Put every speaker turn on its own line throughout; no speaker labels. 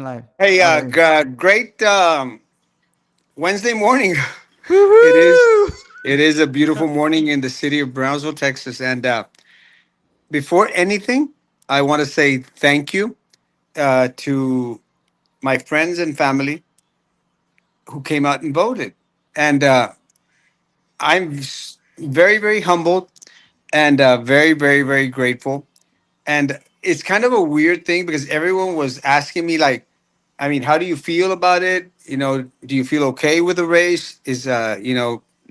live.
Hey,
Oh, there.
great Wednesday morning. It is.
Woohoo!
It is a beautiful morning in the city of Brownsville, Texas. And before anything, I want to say thank you to my friends and family who came out and voted. And very, very humbled and very, very, very grateful. And it's kind of a weird thing because everyone was asking me, like, I mean, how do you feel about it? Do you feel okay with the race? Do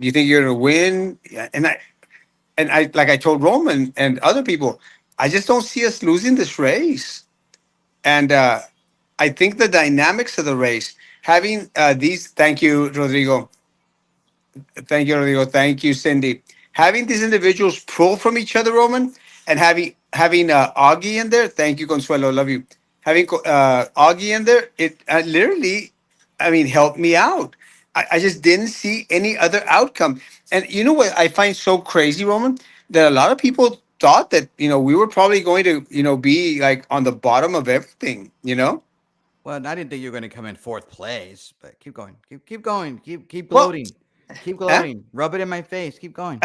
you think you're gonna win? Yeah, and I like I told Roman and other people, I just don't see us losing this race. And I think the dynamics of the race, having these. Thank you, Rodrigo. Thank you, Rodrigo. Thank you, Cindy. Having these individuals pull from each other, Roman, and having Augie in there. Thank you, Consuelo. Love you. Having Augie in there, it literally, I mean, helped me out. I just didn't see any other outcome. And you know what I find so crazy, Roman, that a lot of people thought that we were probably going to be like on the bottom of everything.
Well, I didn't think you were going to come in fourth place, but keep going. Keep going. Keep
Well,
gloating. Keep
huh?
gloating. Rub it in my face. Keep going.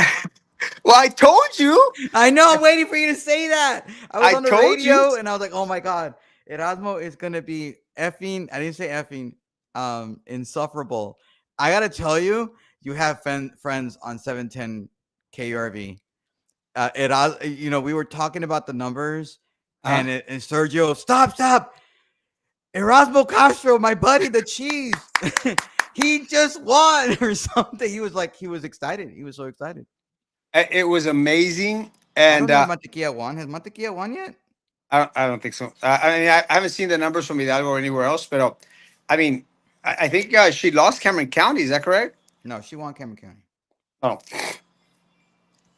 Well, I told you.
I know. I'm waiting for you to say that. I was
I
on the
told you.
radio and I was like, oh my God. Erasmo is going to be effing. I didn't say effing. Insufferable. I got to tell you, you have friends on 710 KURV. We were talking about the numbers
Uh,
and Sergio, stop. Erasmo Castro, my buddy, the cheese. He just won or something. He was excited. He was so excited.
it was amazing,
I
and
don't know if Mantequilla won. Has Mantequilla won yet?
I don't think so. I mean, I haven't seen the numbers from Hidalgo or anywhere else, but I mean, I think she lost Cameron County. Is that correct?
No, she won Cameron County.
Oh,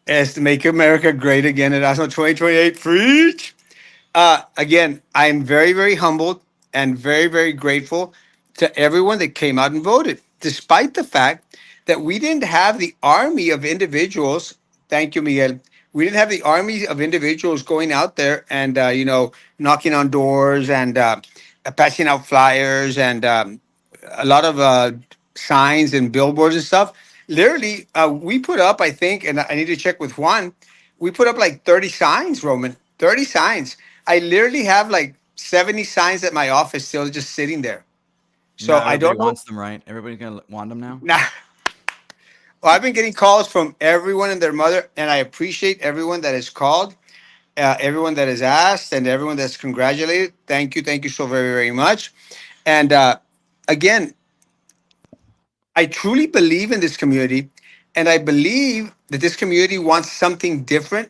as to make America great again, and that's not 2028. Preach. Again, I'm very, very humbled and very, very grateful to everyone that came out and voted, despite the fact that we didn't have the army of individuals. Thank you, Miguel. We didn't have the army of individuals going out there and, knocking on doors and passing out flyers and a lot of signs and billboards and stuff. Literally, we put up, I think, and I need to check with Juan, we put up like 30 signs, Roman, 30 signs. I literally have like 70 signs at my office still just sitting there. So
Now
I
everybody
don't know.
wants them, right? Everybody's gonna want them now.
Nah. Well, I've been getting calls from everyone and their mother, and I appreciate everyone that has called, everyone that has asked, and everyone that's congratulated. Thank you. Thank you so very, very much. And again, I truly believe in this community, and I believe that this community wants something different,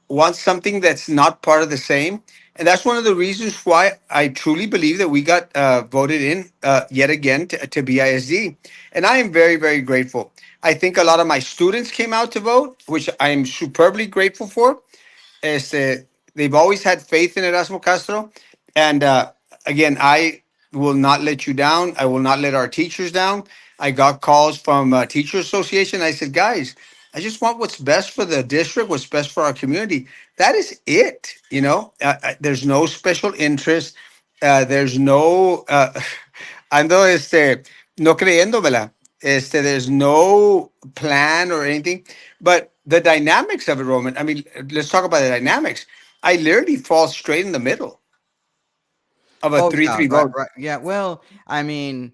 wants something that's not part of the same. And that's one of the reasons why I truly believe that we got voted in yet again to BISD. And I am very, very grateful. I think a lot of my students came out to vote, which I am superbly grateful for. They've always had faith in Erasmo Castro. And again, I will not let you down. I will not let our teachers down. I got calls from Teacher Association. I said, guys, I just want what's best for the district, what's best for our community. That is it. There's no special interest. There's no, ando no creyéndomela. There's no plan or anything. But the dynamics of it, Roman, I mean, let's talk about the dynamics. I literally fall straight in the middle of a
Oh
3-3
yeah, right,
vote.
right. Yeah. Well, I mean,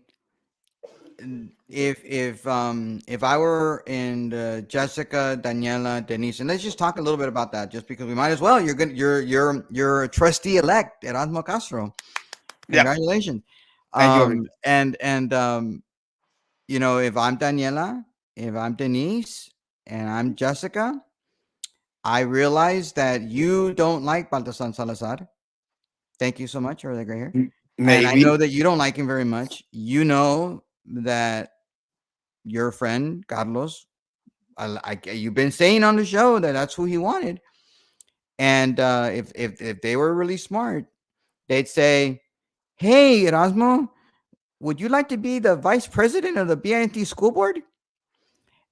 if I were in Jessica, Daniela, Denise, and let's just talk a little bit about that, just because we might as well. You're a trustee elect, Erasmo Castro.
Yeah.
Congratulations.
Thank you, Rodrigo.
If I'm Daniela, if I'm Denise, and I'm Jessica, I realize that you don't like Baltasar Salazar. Thank you so much, Early Gray Hair. And I know
Maybe.
that you don't like him very much. You know that your friend Carlos, you've been saying on the show that that's who he wanted. And if they were really smart, they'd say, "Hey, Erasmo, would you like to be the vice president of the BINT school board?"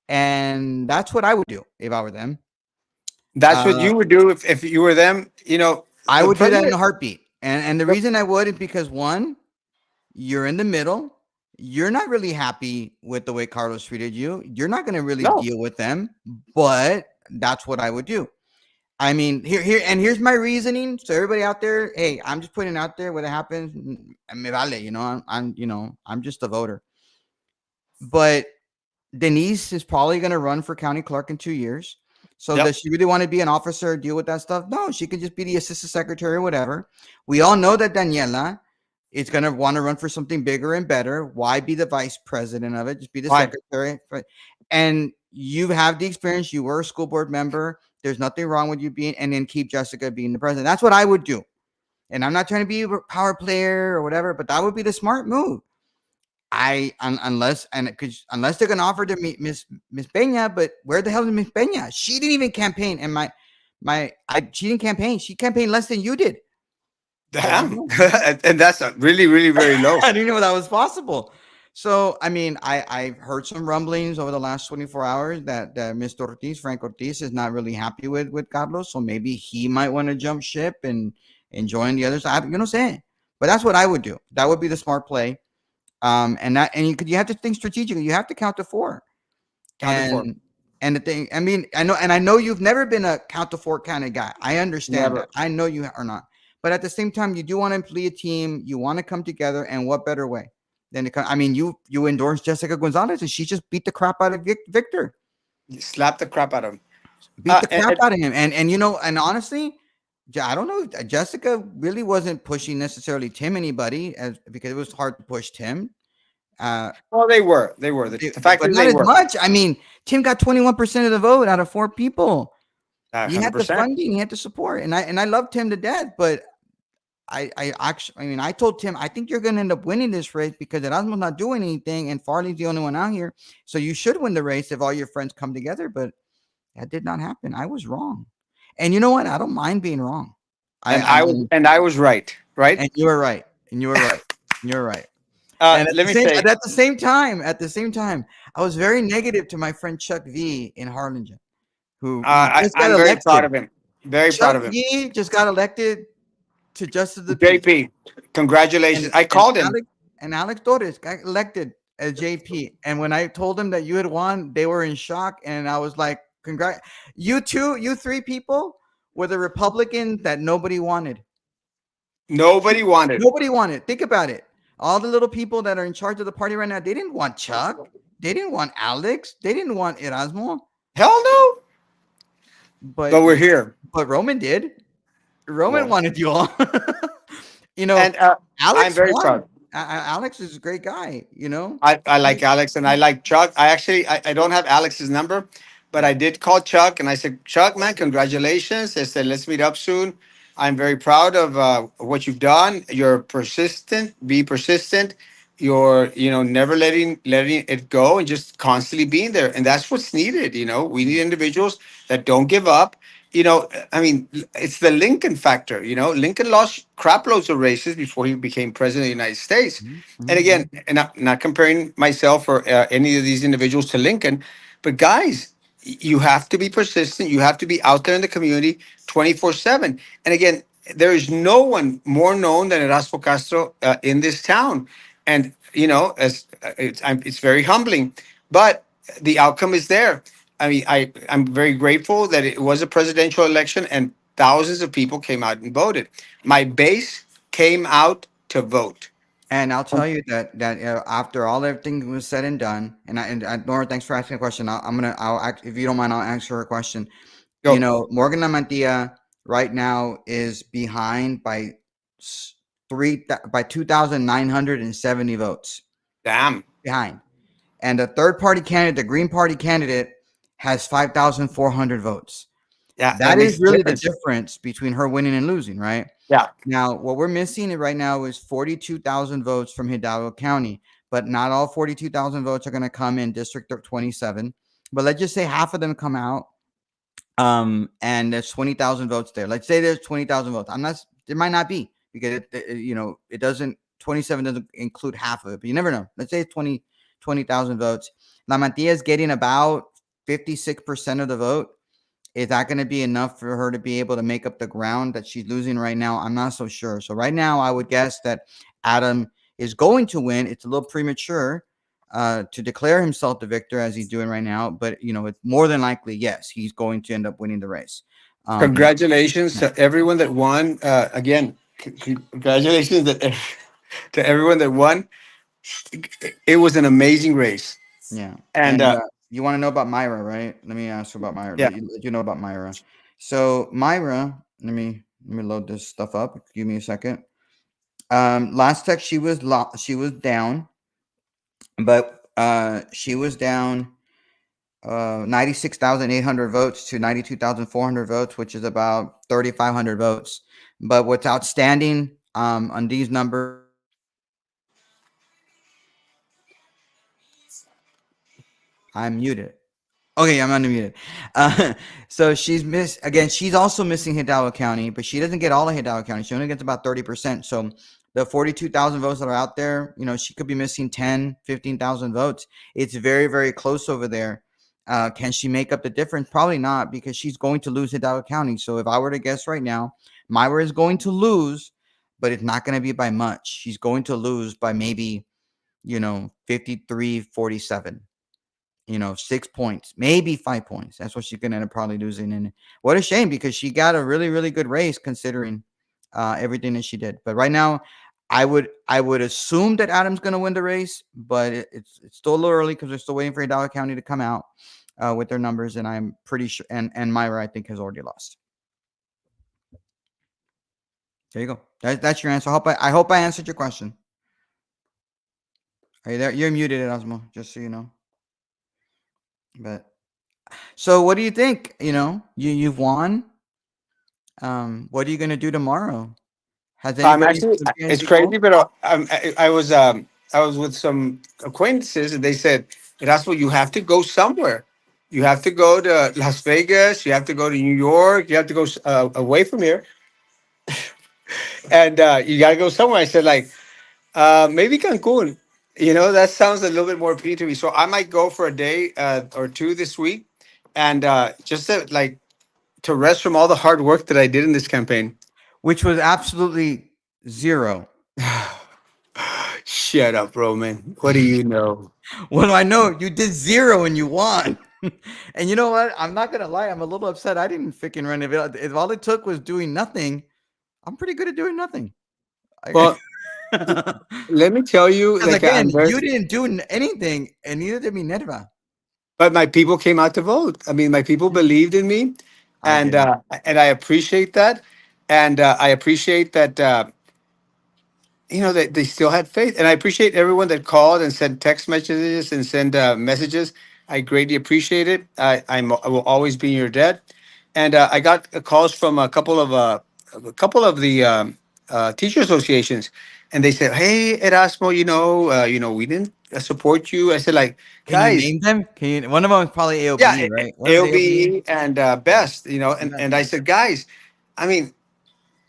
And that's what I would do if I were them.
That's what
Uh,
you would do if you were them.
I
The
would do that in
president.
a heartbeat. And the
the-
reason I would is because one, You're in the middle. You're not really happy with the way Carlos treated you. You're not going to really
No.
deal with them, but that's what I would do. I mean, here's my reasoning. So everybody out there, hey, I'm just putting it out there. What happens, me vale. I'm just a voter. But Denise is probably going to run for county clerk in 2 years. So
Yep.
does she really want to be an officer, deal with that stuff? No, she could just be the assistant secretary or whatever. We all know that Daniela is going to want to run for something bigger and better. Why be the vice president of it? Just be the
Fine.
secretary. And you have the experience. You were a school board member. There's nothing wrong with you being, and then keep Jessica being the president. That's what I would do. And I'm not trying to be a power player or whatever, but that would be the smart move. Unless they're gonna offer to meet Miss Peña, but where the hell is Miss Peña? She didn't even campaign, and she didn't campaign. She campaigned less than you did. So I don't
Damn.
know.
And that's really, really very low.
I didn't know that was possible. So I mean, I've heard some rumblings over the last 24 hours that Mr. Ortiz, Frank Ortiz, is not really happy with Carlos. So maybe he might want to jump ship and join the other side. You know what I'm saying? But that's what I would do. That would be the smart play. You have to think strategically. You have to count to four.
Count to four.
And the thing, I mean, I know you've never been a count to four kind of guy. I understand that.
Never.
I know you are not. But at the same time, you do want to lead a team. You want to come together, and what better way than to come? I mean, you endorsed Jessica Gonzalez, and she just beat the crap out of Victor,
You slap the crap out of him.
beat the
And,
crap out of him. And honestly, I don't know. Jessica really wasn't pushing necessarily Tim anybody, because it was hard to push Tim. Uh,
well, they were. They were. The fact
but
is,
not
they
as
were.
much. I mean, Tim got 21% of the vote out of four people. He had the
100%.
funding, he had the support, and I loved Tim to death. But I told Tim, I think you're going to end up winning this race because Erasmo's not doing anything, and Farley's the only one out here. So you should win the race if all your friends come together. But that did not happen. I was wrong, and you know what? I don't mind being wrong. I mean,
And I was right. Right.
and you were right, and you were right, and you were right. And
Let me say.
at the same time, I was very negative to my friend Chuck V in Harlingen, who just got
I'm very proud
elected.
of him. Very proud
Chuck
of him.
V just got elected to Justice of the Peace,
JP, congratulations.
and
I
and
called him.
Alex Torres got elected as JP. And when I told them that you had won, they were in shock, and I was like, "Congrats, you three people were the Republicans that nobody wanted.
Nobody wanted.
Nobody wanted. Think about it. All the little people that are in charge of the party right now, they didn't want Chuck. They didn't want Alex. They didn't want Erasmo.
Hell no.
But
But we're here.
Roman did. Roman
Well,
wanted you all. you know,
and I'm
Alex
very
won.
proud.
Alex is a great guy.
I like Alex and I like Chuck. I don't have Alex's number, but I did call Chuck and I said, Chuck, man, congratulations. I said, let's meet up soon. I'm very proud of what you've done. You're persistent. Be persistent. You're never letting it go and just constantly being there. And that's what's needed. We need individuals that don't give up. I mean, it's the Lincoln factor. Lincoln lost crap loads of races before he became president of the United States.
Mhm,
And
mhm,
again,
mhm.
and not comparing myself or any of these individuals to Lincoln, but guys, you have to be persistent. You have to be out there in the community 24/7. And again, there is no one more known than Erasmo Castro in this town. And as it's very humbling, but the outcome is there. I mean, I'm very grateful that it was a presidential election and thousands of people came out and voted. My base came out to vote.
And I'll tell you that after all everything was said and done, Nora, thanks for asking a question. If you don't mind, I'll answer her question.
Go,
Morgan Lamantia right now is behind by 2,970 votes
damn.
behind. And the third party candidate, the Green Party candidate, has 5,400 votes.
Yeah, that
That is
makes a
really the
difference.
difference between her winning and losing, right?
Yeah.
Now, what we're missing right now is 42,000 votes from Hidalgo County, but not all 42,000 votes are going to come in District 27. But let's just say half of them come out, and there's 20,000 votes there. Let's say there's 20,000 votes. There might not be because it doesn't, 27 doesn't include half of it, but you never know. Let's say it's 20,000 votes. La Mantia is getting about 56% of the vote. Is that going to be enough for her to be able to make up the ground that she's losing right now? I'm not so sure. So right now, I would guess that Adam is going to win. It's a little premature to declare himself the victor as he's doing right now, but it's more than likely, yes, he's going to end up winning the race. He's
Congratulations
Yeah,
to everyone that won. Again, congratulations to everyone that won. It was an amazing race.
yeah.
And
And you want to know about Myra, right? Let me ask you about Myra.
yeah,
Let you know about Myra. So Myra, let me load this stuff up. Give me a second. Last text she was down, but she was down 96,800 votes to 92,400 votes, which is about 3,500 votes. But what's outstanding on these numbers is that I'm muted. Okay, I'm unmuted. Uh, so she's miss again. She's also missing Hidalgo County, but she doesn't get all of Hidalgo County. She only gets about 30%. So the 42,000 votes that are out there, she could be missing 10, 15,000 votes. It's very, very close over there. Can she make up the difference? Probably not, because she's going to lose Hidalgo County. So if I were to guess right now, Myra is going to lose, but it's not going to be by much. She's going to lose by maybe 53-47. 6 points, maybe 5 points. That's what she's gonna end up probably losing. And what a shame, because she got a really, really good race considering everything that she did. But right now, I would assume that Adam's gonna win the race, but it's still a little early because we're still waiting for Hidalgo County to come out with their numbers, and I'm pretty sure. And Myra, I think, has already lost. There you go. That's your answer. I hope I answered your question. Are you there? You're muted, Erasmo, just so you know. But so, what do you think? You've won. What are you gonna do tomorrow? Has
I'm
anybody
actually,
told you
it's
anything
crazy,
cool?
but I was with some acquaintances, and they said, "Erasmo, you have to go somewhere. You have to go to Las Vegas. You have to go to New York. You have to go away from here, and you got to go somewhere." I said, like, maybe Cancun. That sounds a little bit more appealing to me. So I might go for a day or two this week, and just to rest from all the hard work that I did in this campaign.
Which was absolutely zero.
Shut up, Roman. What do you know?
Well, I know you did zero and you won. And you know what? I'm not gonna lie. I'm a little upset. I didn't freaking run. If all it took was doing nothing, I'm pretty good at doing nothing.
Well,
Because
let me tell you, like
again,
I'm very,
you didn't do anything, and neither did Minerva.
but my people came out to vote. I mean, my people believed in me,
I get it.
and I appreciate that, and I appreciate that. They still had faith, and I appreciate everyone that called and sent text messages and sent messages. I greatly appreciate it. I will always be your dad. And I got calls from a couple of the teacher associations, and they said, "Hey, Erasmo, we didn't support you." I said, like,
Can you
guys,
name them? One of them is probably
yeah,
AOBE, right? One of the AOBE.
AOB and
Yeah.
Best, and I
Yeah.
said, guys, I mean,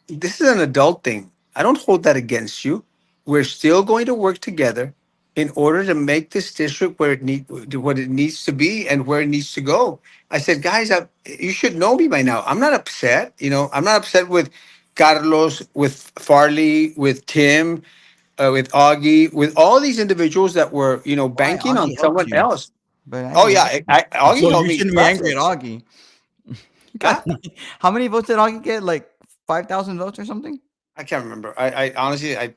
this is an adult thing. I don't hold that against you. We're still going to work together in order to make this district what it needs to be and where it needs to go. I said, guys, you should know me by now. I'm not upset. I'm not upset with Carlos, with Farley, with Tim, with Augie, with all these individuals that were,
Why?
banking on
Augie helped
someone
you,
else.
but I
Oh
didn't
yeah,
help you.
Augie
So
helped
you
me
shouldn't be angry
massive.
at Augie. He
Huh?
got how many votes did Augie get? Like 5,000 votes or something?
I can't remember. I honestly, I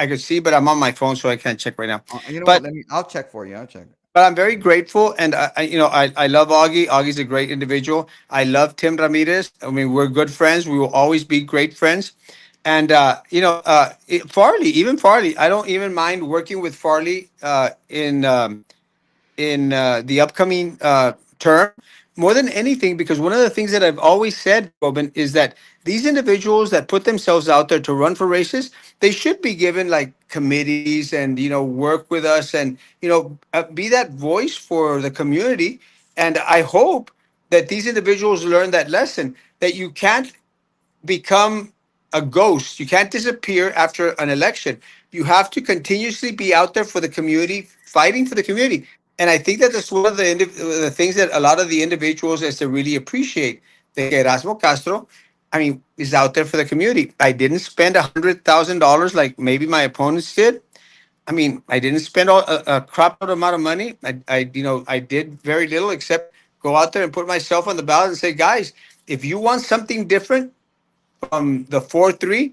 could see, but I'm on my phone, so I can't check right now.
You know what?
But
I'll check for you. I'll check.
I'm very grateful, and I love Augie. Augie's a great individual. I love Tim Ramirez. I mean, we're good friends. We will always be great friends. And Farley, even Farley, I don't even mind working with Farley in the upcoming term more than anything, because one of the things that I've always said, Robin, is that these individuals that put themselves out there to run for races, they should be given like committees and work with us and be that voice for the community. And I hope that these individuals learn that lesson, that you can't become a ghost. You can't disappear after an election. You have to continuously be out there for the community, fighting for the community. And I think that that's one of the things that a lot of the individuals is to really appreciate. The Erasmo Castro, I mean, is out there for the community. I didn't spend $100,000 like maybe my opponents did. I mean, I didn't spend a crap load amount of money. I did very little except go out there and put myself on the ballot and say, guys, if you want something different from the 4-3,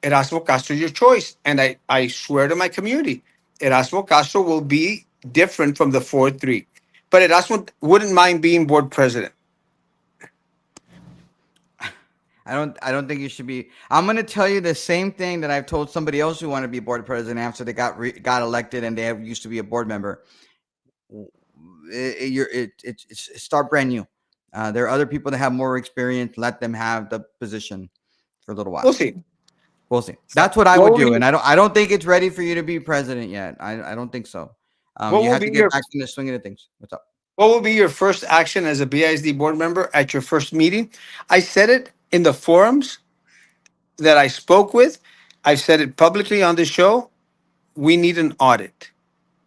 Erasmo Castro is your choice. And I swear to my community, Erasmo Castro will be different from the 4-3. But Erasmo wouldn't mind being board president.
I don't think you should be. I'm going to tell you the same thing that I've told somebody else who wanted to be board president after they got elected and used to be a board member. Start brand new. There are other people that have more experience. Let them have the position for a little
We'll
while.
see.
We'll see. That's what I
What
would
will
do,
be
and I don't think it's ready for you to be president yet. I don't think so.
what
You
will
have
be
to get
your
back in the swing of things. What's up?
what will be your first action as a BISD board member at your first meeting? I said it in the forums that I spoke with. I've said it publicly on the show. We need an audit.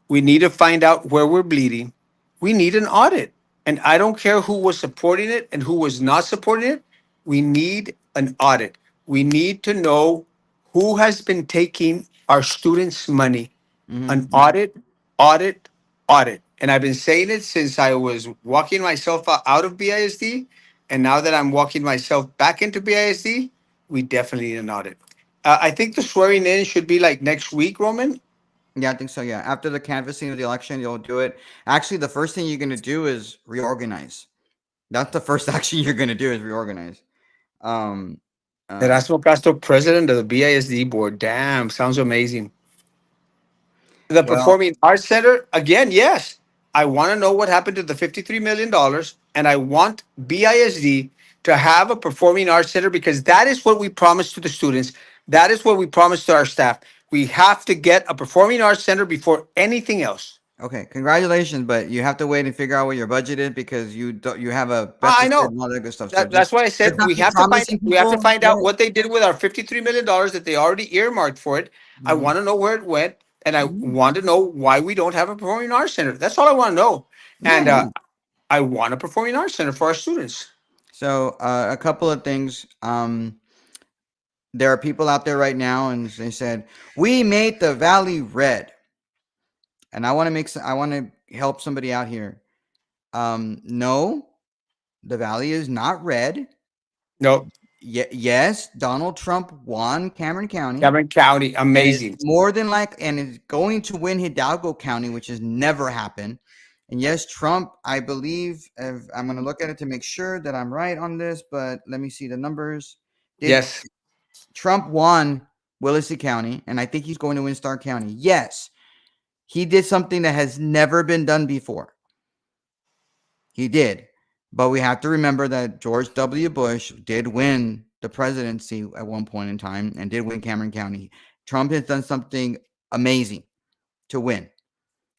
We need to find out where we're bleeding. We need an audit. And I don't care who was supporting it and who was not supporting it. We need an audit. We need to know who has been taking our students' money. An
Hmm.
audit, audit, audit. And I've been saying it since I was walking myself out of BISD. And now that I'm walking myself back into BISD, we definitely need an audit. I think the swearing in should be like next week, Roman.
Yeah, I think so. Yeah, after the canvassing of the election, you'll do it. Actually, the first thing you're going to do is reorganize. That's the first action you're going to do is reorganize. Um, uh,
Erasmo Castro, president of the BISD board. Damn, sounds amazing. The
well,
Performing Arts Center, again, yes. I want to know what happened to the $53 million, and I want BISD to have a Performing Arts Center because that is what we promised to the students. That is what we promised to our staff. We have to get a Performing Arts Center before anything else.
okay, congratulations, but you have to wait and figure out what your budget is because you have a
I
deficit
know.
and all that good stuff. So
That's why I
just
said
not
we
keep
have to find
promising
we have to
people.
find out what they did with our $53 million that they already earmarked for it. I
Mhm,
want to know where it went, and I
mhm.
want to know why we don't have a performing arts center. That's all I want to know,
Yeah,
and
yeah.
I want a performing arts center for our students.
So a couple of things. There are people out there right now, and they said we made the valley red, and I want to help somebody out here. No, the valley is not red.
No,
Yes, Donald Trump won Cameron County,
Cameron County,
and is
amazing.
more than like, and is going to win Hidalgo County, which has never happened. And yes, Trump, I believe, if, I'm going to look at it to make sure that I'm right on this, but let me see the numbers. Did
Yes,
Trump won Willacy County, and I think he's going to win Starr County? Yes, he did something that has never been done before. He did. But we have to remember that George W. Bush did win the presidency at one point in time and did win Cameron County. Trump has done something amazing to win,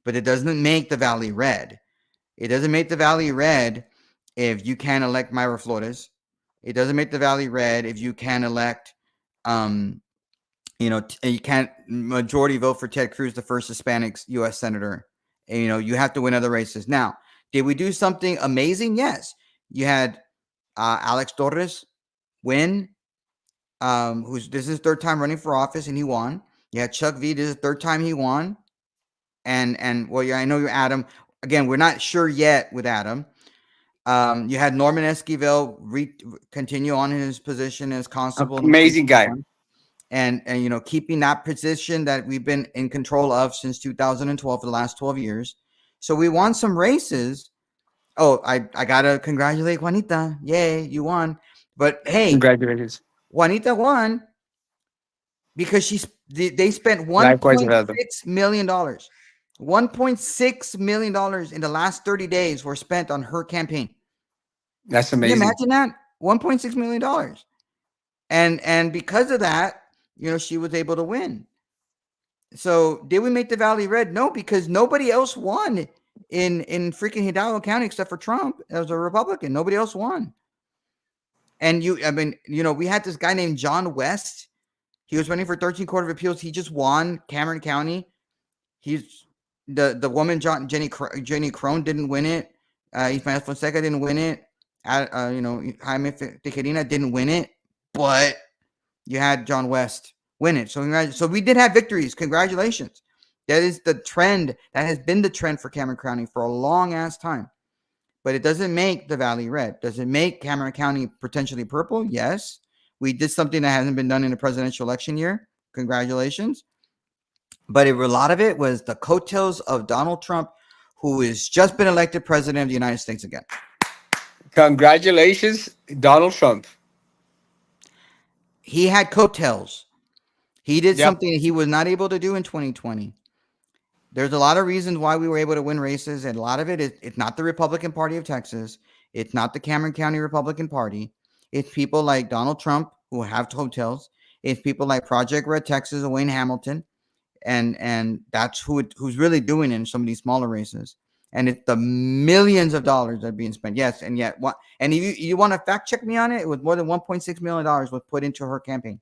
but it doesn't make the valley red. It doesn't make the valley red if you can't elect Myra Flores. It doesn't make the valley red if you can't elect, um, you can't majority vote for Ted Cruz, the first Hispanic U.S. senator. And, you have to win other races. Now, did we do something amazing? Yes. You had Alex Torres win, who's this is his third time running for office, and he won. You had Chuck V. This is the third time he won, and well, yeah, I know you're Adam. Again, we're not sure yet with Adam. You had Norman Esquivel continue on in his position as constable in the
amazing
precinct
guy.
one, and keeping that position that we've been in control of since 2012 for the last 12 years. So we won some races. Oh, I gotta congratulate Juanita. Yay, you won. But hey,
Congratulations.
Juanita won because they spent
Likewise, Gerardo.
$1.6 million. $1.6 million in the last 30 days were spent on her campaign.
That's
Can you
amazing.
imagine that? $1.6 million. And because of that, she was able to win. So did we make the valley red? No, because nobody else won in freaking Hidalgo County except for Trump as a Republican. Nobody else won. And I mean, we had this guy named John West. He was running for 13 Court of Appeals. He just won Cameron County. He's the woman Jenny Crone didn't win it. Ismael Fonseca didn't win it. Jaime Tejerina didn't win it, but you had John West win it. So we did have victories. Congratulations. That is the trend. That has been the trend for Cameron County for a long ass time. But it doesn't make the valley red. Does it make Cameron County potentially purple? Yes. We did something that hasn't been done in a presidential election year. Congratulations. But a lot of it was the coattails of Donald Trump, who has just been elected president of the United States again.
Congratulations, Donald Trump.
He had coattails. He did
Yep,
something he was not able to do in 2020. There's a lot of reasons why we were able to win races, and a lot of it is it's not the Republican Party of Texas, it's not the Cameron County Republican Party, it's people like Donald Trump who have hotels, it's people like Project Red Texas and Wayne Hamilton, and that's who's really doing it in some of these smaller races. And it's the millions of dollars that are being spent. Yes, and yet what? And if you want to fact check me on it, it was more than $1.6 million was put into her campaign.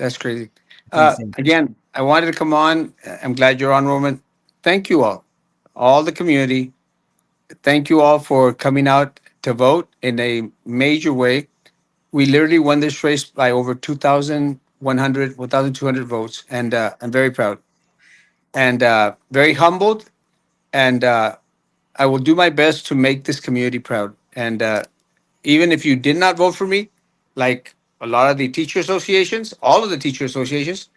that's crazy.
It's insane.
Again, I wanted to come on. I'm glad you're on, Roman. Thank you all the community. Thank you all for coming out to vote in a major way. We literally won this race by over 2,100, 1,200 votes, and I'm very proud and very humbled. And I will do my best to make this community proud. And even if you did not vote for me, like a lot of the teacher associations, all of the teacher associations,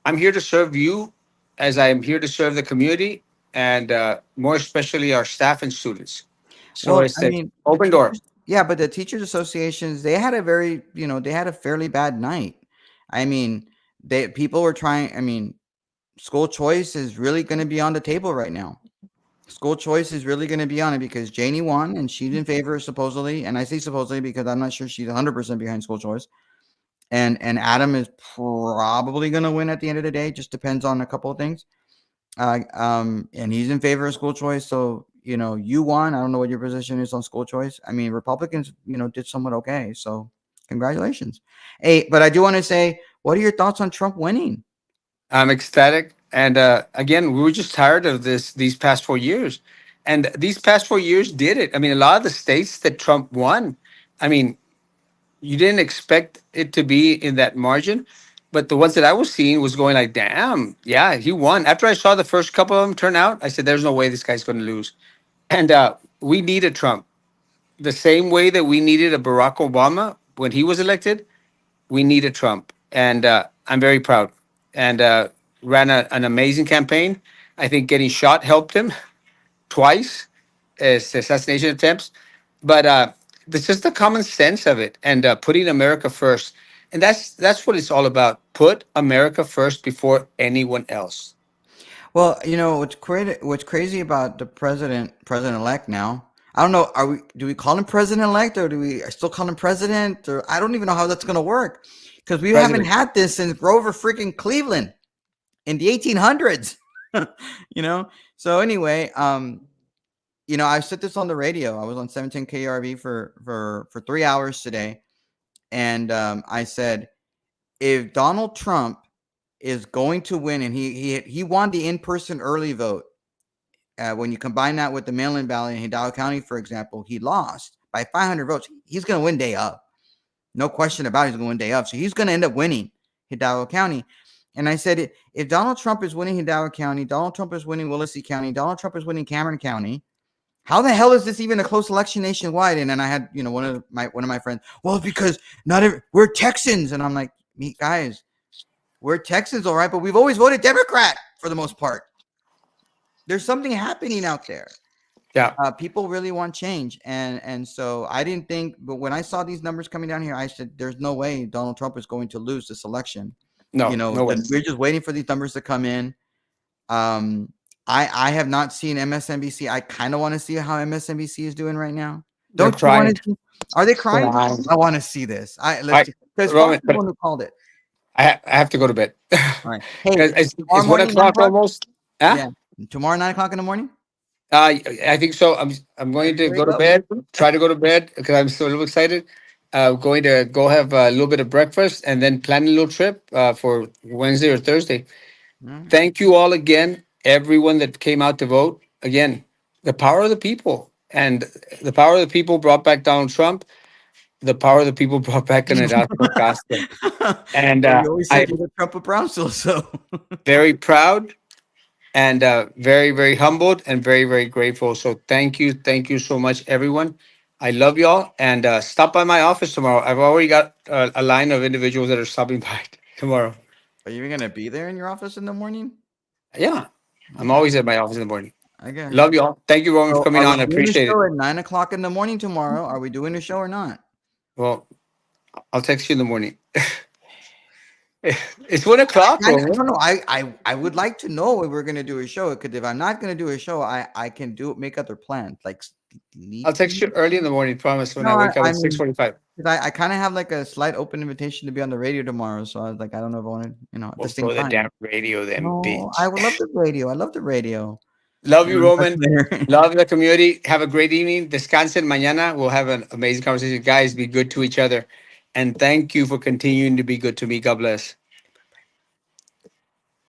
I'm here to serve you as I am here to serve the community and more especially our staff and students. So
Well,
it's
I
an
mean, the
open door.
teachers, yeah, but the teachers associations, they had a very, they had a fairly bad night. I mean, people were trying, I mean, school choice is really going to be on the table right now. School choice is really going to be on it because Janie won and she's in favor supposedly, and I say supposedly because I'm not sure she's 100% behind school choice. And Adam is probably going to win at the end of the day. Just depends on a couple of things. And he's in favor of school choice. So, you won. I don't know what your position is on school choice. I mean, Republicans, did somewhat okay. So, congratulations. Hey, but I do want to say, what are your thoughts on Trump winning?
I'm ecstatic. And again, we were just tired of these past 4 years. And these past 4 years did it. I mean, a lot of the states that Trump won, I mean, you didn't expect it to be in that margin. But the ones that I was seeing was going like, damn, yeah, he won. After I saw the first couple of them turn out, I said, there's no way this guy's going to lose. And we needed Trump. The same way that we needed a Barack Obama when he was elected, we needed Trump. And I'm very proud. And ran an amazing campaign. I think getting shot helped him twice as assassination attempts. But it's just the common sense of it and putting America first. And that's what it's all about. Put America first before anyone else.
Well, what's crazy about the president elect now. I don't know. Do we call him president elect or do we still call him president? Or I don't even know how that's going to work because we haven't
President.
had this since Grover freaking Cleveland in the 1800s. you know. So anyway, I said this on the radio. I was on 17 KRV for 3 hours today, and I said if Donald Trump is going to win, and he won the in person early vote. When you combine that with the mail-in ballot in Hidalgo County, for example, he lost by 500 votes. He's going to win day up. No question about it. He's going to win day up. So he's going to end up winning Hidalgo County. And I said, if Donald Trump is winning Hidalgo County, Donald Trump is winning Willacy County, Donald Trump is winning Cameron County, how the hell is this even a close election nationwide? And then I had, one of my friends, well, it's because we're Texans. And I'm like, guys, we're Texans, all right, but we've always voted Democrat for the most part. There's something happening out there.
Yeah.
People really want change, and so I didn't think, but when I saw these numbers coming down here, I said, "There's no way Donald Trump is going to lose this election."
No, no way.
We're just waiting for these numbers to come in. I have not seen MSNBC. I kind of want to see how MSNBC is doing right now.
They're
Don't you want
crying.
to? Are they crying?
Crying.
I want to see this.
I,
Because Fox
Roman,
is the
but
one who called it.
I have to go to bed.
All right. Hey, tomorrow
It's one
morning, 9
o'clock
o'clock.
almost. Huh?
Yeah, tomorrow 9 o'clock in the morning.
I think so. I'm going to
There you
go to
go.
bed. Try to go to bed because I'm still a little excited. Going to go have a little bit of breakfast and then plan a little trip for Wednesday or Thursday.
All right.
Thank you all again, everyone that came out to vote. Again, the power of the people and the power of the people brought back Donald Trump. The power of the people brought back an Erasmo Castro. And
Well, you always said
I'm
you're the Trump of Brownsville, so
very proud. and very, very humbled and very, very grateful. So thank you so much, everyone. I love y'all, and stop by my office tomorrow. I've already got a line of individuals that are stopping by tomorrow.
Are you gonna be there in your office in the morning?
Yeah, I'm
Okay,
always at my office in the morning.
I got it.
Love y'all. Thank you, Roman, for
So,
coming
are we
on. I
doing a
appreciate it.
show at 9 o'clock in the morning tomorrow? Are we doing a show or not?
Well, I'll text you in the morning. It's 1 o'clock,
I
Roman.
don't know. I would like to know if we're gonna do a show. Because if I'm not gonna do a show, I can do make other plans like
I'll
sleep
text you
in.
early in the morning. Promise. When
No,
I wake up
I
at six
mean,
forty-five.
'cause I kind of have like a slight open invitation to be on the radio tomorrow. So I was like, I don't know if I want to, at the
Well,
same
go the
time.
damn radio, then,
No, I
bitch.
would love the radio. I love the radio.
Love
You
you,
know, that's
Roman.
there.
Love the community. Have a great evening. Descansen mañana. We'll have an amazing conversation. Guys, be good to each other. And thank you for continuing to be good to me. God bless.